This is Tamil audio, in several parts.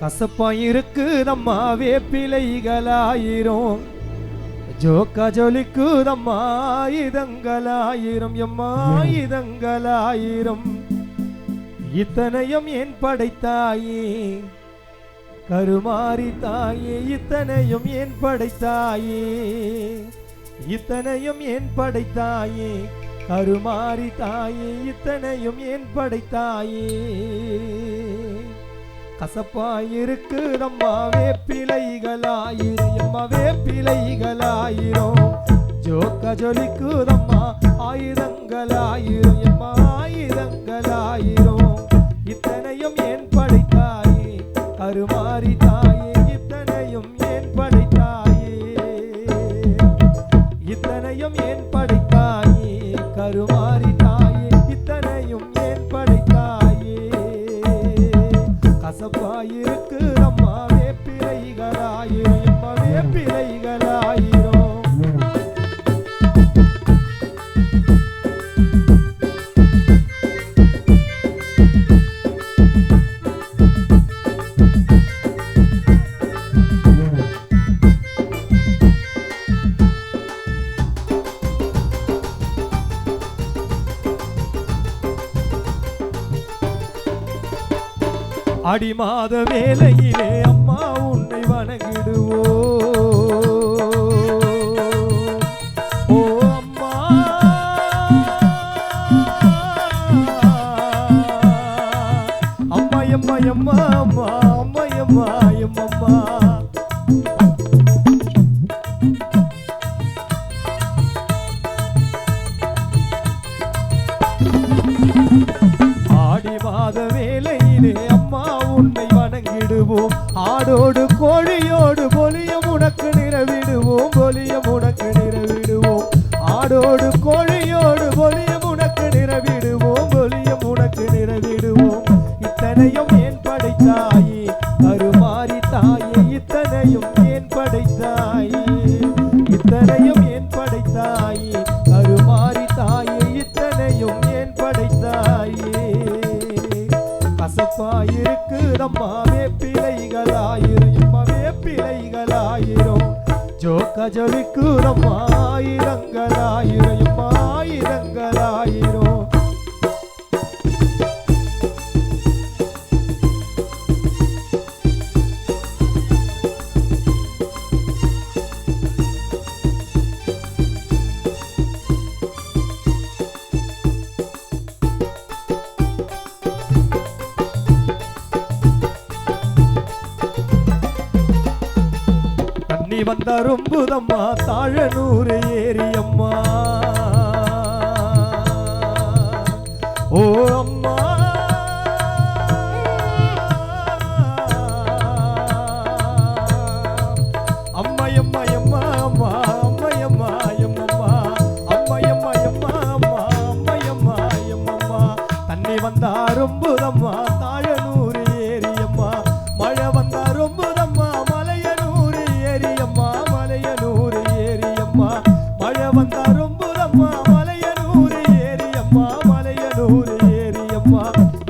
கசப்பாயிருக்குதம்மா வேப்பிலைகளாயிரும், ஜோக்கா ஜொலிக்குதம்மா ஆயுதங்களாயிரும், எம்மா ஆயுதங்களாயிரும். இத்தனையும் ஏன் படைத்தாயே கருமாரி தாயே, இத்தனையும் ஏன் படைத்தாயே, இத்தனையும் ஏன் படைத்தாயே கருமாரி தாயே, இத்தனையும் ஏன் படைத்தாயே. கசப்பாயிருக்குதம்மா வேப்பிலைகளாயிரும், எம்மா வேப்பிலைகளாயிரும், ஜோக்கா ஜொலிக்குதம்மா ஆயுதங்களாயிரும், எம்மா ஆயுதங்களாயிரும். இத்தனையும் ஏன் படைத்தாயே கருமாரி தாயே, இத்தனையும் ஏன் படைத்தாயே, இத்தனையும் ஏன் படைத்தாயே கருமாரி தாயே, இத்தனையும் ஏன் படைத்தாயே. கசப்பாயிருக்குதம்மா வேப்பிலைகளாயிரும், எம்மா வேப்பிலைகளாயிரும். அடி மாத வேளையிலே அம்மா உன்னை வணங்கிடுவோ, ஓ அம்மா அம்மா எம்மா எம்மா அம்மா அம்மா எம்மா எம்மம்மா. ஆடி மாத வேளையிலே அம்மா உன்னை வணங்கிடுவோம், ஆடோடு கோழியோடு பொலியம் உனக்கு நிறவிடுவோம், பொலியம் உனக்கு நிறவிடுவோம், ஆடோடு கோழியோடு பொலியம் உனக்கு நிறவிடுவோம், பொலியம் உனக்கு நிறவிடுவோம். இத்தனையும் ஏன் படைத்தாயே கருமாரி தாயே, இத்தனையும் ஏன் படைத்தாயே, இத்தனையும் ஏன் படைத்தாயே கருமாரி தாயே, இத்தனையும் ஏன் படைத்தாயே. கசப்பாயிருக்குதம்மா வேப்பிலைகளாயிரும், எம்மா வேப்பிலைகளாயிரும், ஜோக்கா ஜொலிக்குதம்மா ஆயுதங்களாயிரும், எம்மா ஆயுதங்களாயிரும். தண்ணி வந்த ரொம்புதம்மா தாழனூர் ஏரியம்மா, ஓ அம்மா அம்மா எம்மா எம்மா அம்மா எம்மா எம்மம்மா, அம்மா எம்மா எம்மா அம்மா அம்மா எம்மா எம்மம்மா. தண்ணி வந்தா ரொம்புதம்மா தாழனூர் ஏரியம்மா, மழை வந்தா ரொம்புதம்மா மலையனூர் ஏரியம்மா, மலையனூர் ஏரியம்மா, மழை வந்தா ரொம்புதம்மா மலையனூர் ஏரியம்மா, மலையனூர் ஏரியம்மா.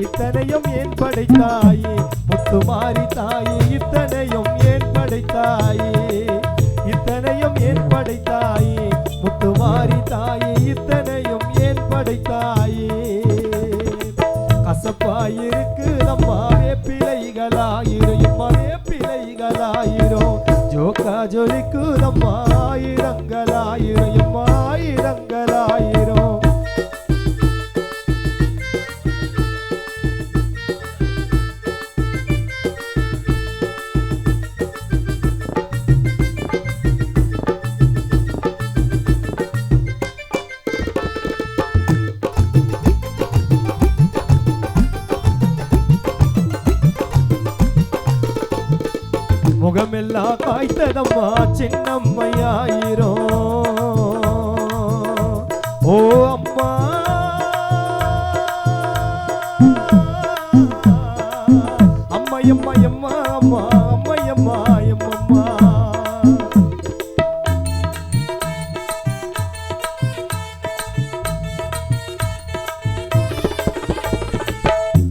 இத்தனையும் ஏன் படைத்தாயே முத்துமாரி தாயே, இத்தனையும் ஏன் படைத்தாயே, இத்தனையும் ஏன் படைத்தாயே முத்துமாரி தாயே, இத்தனையும் ஏன் படைத்தாயே. கசப்பாயிருக்குதம்மா வேப்பிலைகளாயிரும், எம்மா வேப்பிலைகளாயிரும், ஜோக்கா ஜொலிக்குதம்மா ஆயுதங்களாயிரும், எம்மா ஆயுதங்களாயிரும். முகமெல்லாம் காய்த்ததம்மா சின்னம்மையாயிரும், ஓ அம்மா அம்மா எம்மா எம்மா அம்மா அம்மா எம்மா எம்மம்மா.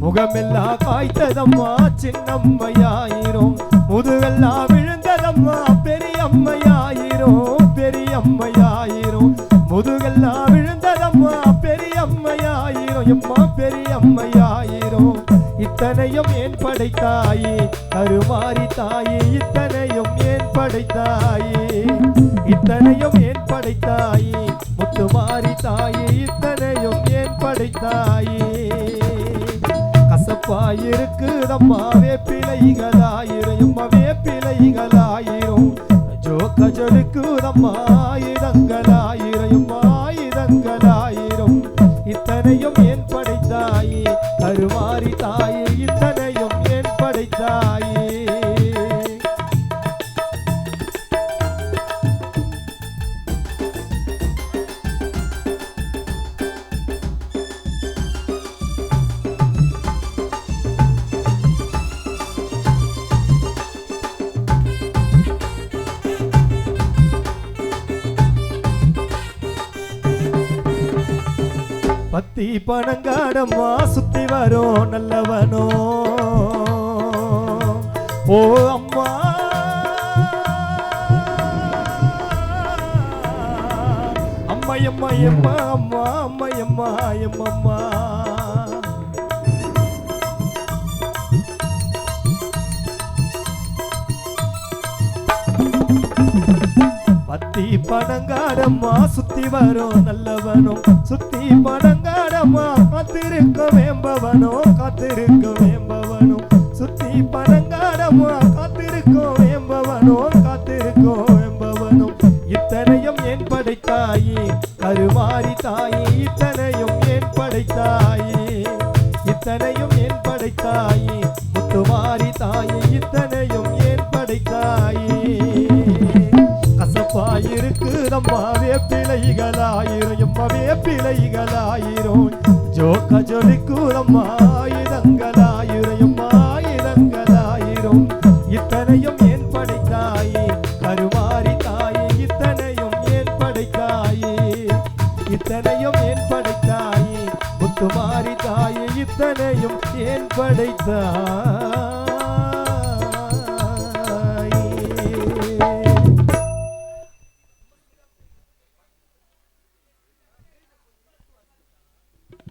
முகமெல்லாம் காய்த்ததம்மா சின்னம்மா பெரியம்மையாயிரும் முதுகெல்லாம் விழுந்ததம்மா பெரியம்மையாயிரும் பெரியம்மையாயிரும் முதுகெல்லாம் விழுந்ததம்மா பெரியம்மையாயிரும் எம்மா பெரியம்மையாயிரும் இத்தனையும் ஏன் படைத்தாயே கருமாரி தாயே இத்தனையும் ஏன் படைத்தாயே இத்தனையும் ஏன் படைத்தாயே முத்துமாரி தாயே இத்தனையும் ஏன் படைத்தாயே கசப்பாயிருக்குதம்மா வேப்பிலைகளாயிரும் வேப்பிலைகளாயிரும் ஜோக்கஜலுக்குதம்மா ஆயுதங்களாயிரும் ஆயுதங்களாயிரும் இத்தனையும் ஏன் படைத்தாயே கருமாரி தாயே இத்தனையும் ஏன் படைத்தாயே பத்தி பணங்காடம்மா சுத்தி வரும் நல்லவனோ ஓ அம்மா அம்மையம்மா எம்மா அம்மா அம்மையம்மா எம்மம்மா பத்தி பணங்காடம்மா சுத்தி வரும் நல்லவனும் சுத்தி பணங்காடம்மா காத்திருக்க வேம்பவனோ காத்திருக்க வேம்பவனும் சுத்தி பணங்காடம்மா காத்திருக்க வேம்பவனோ காத்திருக்க வேம்பவனும் இத்தனையும் ஏன் படைத்தாயே கருமாரி தாயே இத்தனையும் ஏன் படைத்தாயே இத்தனையும் ஏன் படைத்தாயே முத்துமாரி தாயே இத்தனையும் ஏன் படைத்தாயே கசப்பாயிருக்குதம்மா வேப்பிலைகளாயிரும் வேப்பிலைகளாயிரும் ஜோக்கஜொலிக்குதம்மா ஆயுதங்களாயிரும் ஆயுதங்களாயிரும் இத்தனையும் ஏன் படைத்தாயே கருமாரி தாயே இத்தனையும் ஏன் படைத்தாயே இத்தனையும் ஏன் படைத்தாயே முத்துமாரி தாயே இத்தனையும் ஏன் படைத்தாயே